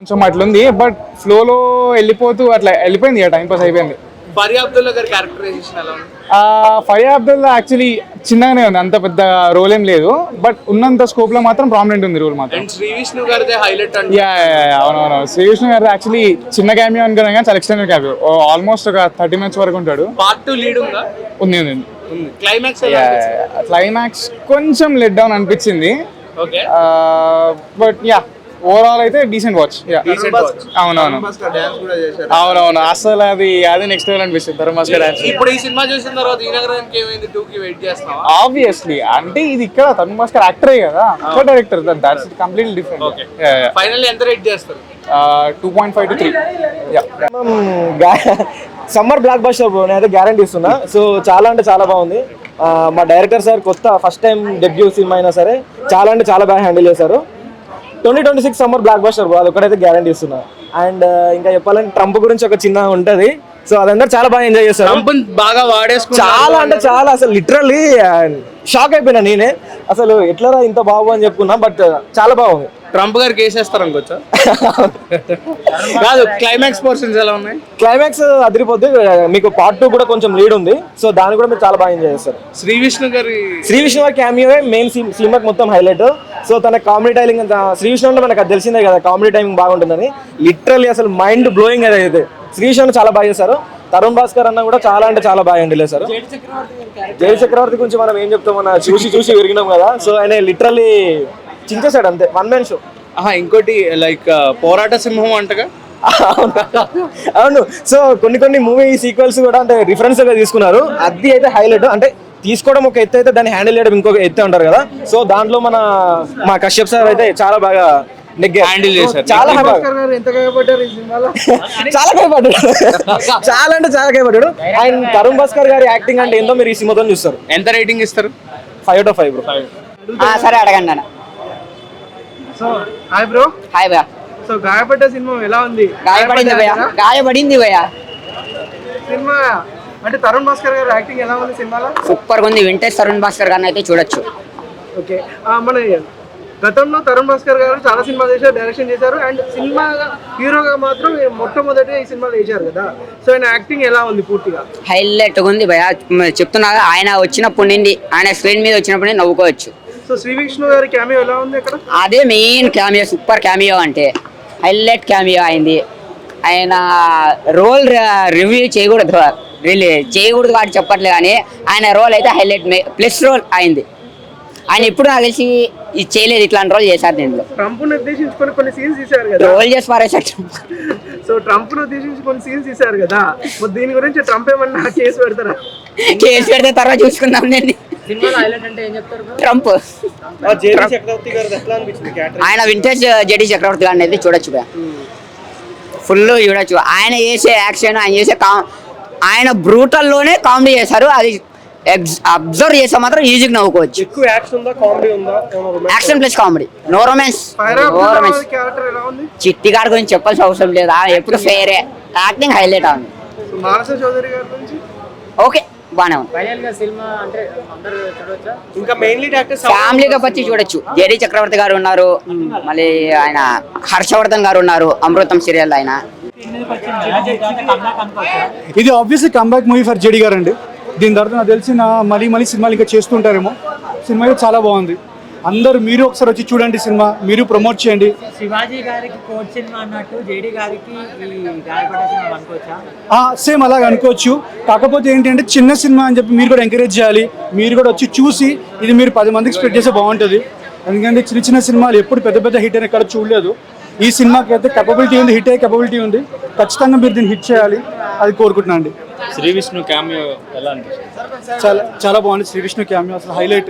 కొంచెం అట్లుంది, బట్ ఫ్లోలో వెళ్ళిపోతూ అట్లా వెళ్ళిపోయింది, టైం పాస్ అయిపోయింది. ఫరియా అబ్దుల్లా గారి క్యారెక్టరైజేషన్ ఎలా ఉంది? ఫరియా అబ్దుల్లా యాక్చువల్లీ చిన్నగానే ఉంది, అంత పెద్ద రోల్ ఏం లేదు, బట్ ఉన్నంత స్కోప్ లో మాత్రం ప్రామినెంట్ ఉంది రోల్ మాత్రం. అండ్ శ్రీ విష్ణు గారిదే హైలైట్ అంటే యా అవునవును, శ్రీ విష్ణు గారు యాక్చువల్లీ చిన్న క్యామియో అనుకున్నాం కానీ చాలా ఎక్స్టెండెడ్ క్యామియో, ఆల్మోస్ట్ ఒక 30 minutes వరకు ఉంటాడు. పార్ట్ 2 లీడ్ ఉందా? ఉంది. క్లైమాక్స్ క్లైమాక్స్ కొంచెం లెట్ డౌన్ అనిపించింది, ఓకే, బట్ యా ఓవరాల్ అయితే డీసెంట్ వాచ్. అవునవును, అసలు అది నెక్స్ట్ లెవెల్ అనిపిస్తుంది ధర్మస్కర్ డాన్స్. ఇప్పుడు ఈ సినిమా చూసిన తర్వాత ఈ నగరానికి ఏమైంది 2 కి వెయిట్ చేస్తావా? ఆబ్వియస్లీ, అంటే ఇది ఇక్కడ ధర్మస్కర్ యాక్టరే కదా, director, that's completely different. Okay, finally ఎంత రేట్ చేస్తారు? 2.5 to 3. Summer block buster bro, నేనైతే గ్యారంటీ ఇస్తున్నా. సో చాలా అంటే చాలా బాగుంది. మా డైరెక్టర్ సార్ కొత్త ఫస్ట్ టైం డెబ్యూ సినిమా అయినా సరే చాలా అంటే చాలా బాగా హ్యాండిల్ చేశారు. 2026 సమ్మర్ బ్లాక్ బస్టర్ బ్రో, అది ఒకటైతే గ్యారంటీ ఇస్తున్నా. అండ్ ఇంకా చెప్పాలంటే ట్రంప్ గురించి ఒక చిన్న ఉంటది, సో అదందరూ చాలా బాగా ఎంజాయ్ చేస్తారు. ట్రంప్ బాగా వాడేసుకున్నారు, చాలా అంటే చాలా, అసలు లిటరల్లీ షాక్ అయిపోయినా నేనే, అసలు ఎట్లరా ఇంత బాగు అని చెప్పుకున్నా, బట్ చాలా బాగుంది. ట్రంప్ గారు కేసేస్తారు అనుకోవచ్చా? కాదు, క్లైమాక్స్ పోర్షన్స్ ఎలా ఉన్నాయి? క్లైమాక్స్ అదిరిపోద్ది. మీకు పార్ట్ 2 కూడా కొంచెం లీడ్ ఉంది, సో దాన్ని కూడా మీరు చాలా బాగా ఎంజాయ్ చేస్తారు. శ్రీ విష్ణు గారి క్యామియో మెయిన్ సినిమాకి మొత్తం హైలైట్. సో తన కామెడీ టైలింగ్, శ్రీ విష్ణు అంటే మనకు అది తెలిసిందే కదా, కామెడీ టైమింగ్ బాగుంటుందని. లిటరల్లీ అసలు మైండ్ బ్లోయింగ్ అయితే శ్రీ విష్ణు చాలా బాగా చేశారు. తరుణ్ భాస్కర్ అన్న కూడా చాలా అంటే చాలా బాగా హ్యాండిల్ చేశారు. జై చక్రవర్తి గురించి మనం ఏం చెప్తాం, మన చూసి విరిగినాం కదా, సో ఆయన లిటరల్లీ చించేశాడు అంతే, వన్ మ్యాన్ షో. ఇంకోటి లైక్ పోరాట సింహం అంటగా. అవును, సో కొన్ని మూవీ సీక్వెల్స్ కూడా అంటే రిఫరెన్స్ గా తీసుకున్నారు, అది అయితే హైలైట్. అంటే తీసుకోవడం ఒక ఎత్తు అయితే దాన్ని హ్యాండిల్ చేయడం ఇంకొక ఎత్తు అంటారు కదా, సో దాంట్లో మా కశ్యప్ సార్ అయితే చాలా బాగా హ్యాండిల్ చేశారు. చాలా భయపడ్డాడు, చాలా అంటే చాలా భయపడ్డాడు. అండ్ తరుణ్ భాస్కర్ గారి యాక్టింగ్ అంటే ఏందో మీరు ఈ సినిమాతో చూస్తారు. ఎంత రేటింగ్ ఇస్తారు? 5 out of 5 బ్రో. సరే అడగండి అన్న. So hi bro. హాయ్ భయ్యా. సో గాయపడ్డ సినిమా ఎలా ఉంది? గాయపడింది భయ్యా. సినిమా అంటే తరుణ్ భాస్కర్ గారు యాక్టింగ్ ఎలా ఉంది సినిమాలో? సూపర్ గా ఉంది. వింటేజ్ తరుణ్ భాస్కర్ గారిని అయితే చూడొచ్చు. ఓకే, మన గతంలో తరుణ్ భాస్కర్ గారు చాలా సినిమా చేశారు, డైరెక్షన్ చేశారు, అండ్ సినిమా హీరోగా మాత్రం మొట్టమొదటి ఈ సినిమాలో చేశారు కదా, సో ఆయన యాక్టింగ్ ఎలా ఉంది? పూర్తిగా హైలైట్ ఉంది భయ్యా. చెప్తున్నా, ఆయన వచ్చినప్పుడు నుండి, ఆయన స్క్రీన్ మీద వచ్చినప్పుడు నవ్వుకోవచ్చు. సో శ్రీ విష్ణు గారి క్యామియో ఎలా ఉంది అక్కడ? అదే మెయిన్ క్యామియో, సూపర్ క్యామియో, అంటే హైలైట్ క్యామియో అయింది. ఆయన రోల్ రివ్యూ చేయకూడదు కాబట్టి చెప్పట్లేదు, కానీ ఆయన రోల్ అయితే హైలైట్ ప్లస్ రోల్ అయింది. ఆయన ఎప్పుడు నాకు తెలిసి ఇది చేయలేదు, ఇట్లాంటి రోల్ చేశారు దీంట్లో. ట్రంప్ ను ఉద్దేశించుకొని కొన్ని సీన్స్ తీశారు కదా, రోల్ చేసి పారేసారు. సో ట్రంప్ ను ఉద్దేశించి కొన్ని సీన్స్ తీశారు కదా, మరి దీని గురించి ట్రంప్ ఏమన్నా కేసు పెడతారా? కేసు పెడితే తర్వాత చూసుకుందాం. నేను ట్రంప్ ఆయన వింటేజ్ జెడి చక్రవర్తి గారిని అయితే చూడొచ్చు, ఫుల్ చూడొచ్చు. ఆయన చేసే యాక్షన్, ఆయన బ్రూటల్లోనే కామెడీ చేశారు. అది అబ్జర్వ్ చేస్తే మాత్రం ఈజీగా నవ్వుకోవచ్చు. ఎక్కువ యాక్షన్ ఉందా, కామెడీ ఉందా? Action plus comedy, no romance. Character ఎలా ఉంది? చిట్టి గారి గురించి చెప్పాల్సిన అవసరం లేదు, ఎప్పుడు ఫేరే, యాక్టింగ్ హైలైట్ ఉంది. మానస చౌదరి గారి గురించి ఓకే, బానే ఉంది. ఇంకా మెయిన్లీ డాక్టర్ ఫ్యామిలీగా వచ్చి చూడొచ్చు. జెడి చక్రవర్తి గారు ఉన్నారు, మళ్ళీ ఆయన హర్షవర్ధన్ గారు ఉన్నారు, అమృతం సీరియల్ ఆయన. ఇది obviously comeback movie for JD గారు అండి. దీని తర్వాత నాకు తెలిసిన మళ్ళీ సినిమాలు ఇంకా చేస్తుంటారేమో. సినిమా అయితే చాలా బాగుంది, అందరూ మీరు ఒకసారి వచ్చి చూడండి, సినిమా మీరు ప్రమోట్ చేయండి. శివాజీ గారికి కోచ్ సినిమా అన్నట్టు జేడీ గారికి గాయపడ్డ సినిమా అనుకోవచ్చా? సేమ్ అలాగ అనుకోవచ్చు. కాకపోతే ఏంటంటే చిన్న సినిమా అని చెప్పి మీరు కూడా ఎంకరేజ్ చేయాలి, మీరు కూడా వచ్చి చూసి ఇది మీరు 10 మందికి స్ప్రెడ్ చేస్తే బాగుంటుంది. ఎందుకంటే చిన్న సినిమాలు ఎప్పుడు పెద్ద హిట్ అని ఎక్కడ చూడలేదు. ఈ సినిమాకి అయితే కెపబిలిటీ ఉంది, హిట్ అయ్యే కెపబిలిటీ ఉంది. ఖచ్చితంగా మీరు దీన్ని హిట్ చేయాలి, అది కోరుకుంటున్నాను అండి. శ్రీ విష్ణు క్యామియో ఎలా అనిపిస్తుంది? చాలా బాగుంది శ్రీ విష్ణు క్యామియో, అసలు హైలైట్.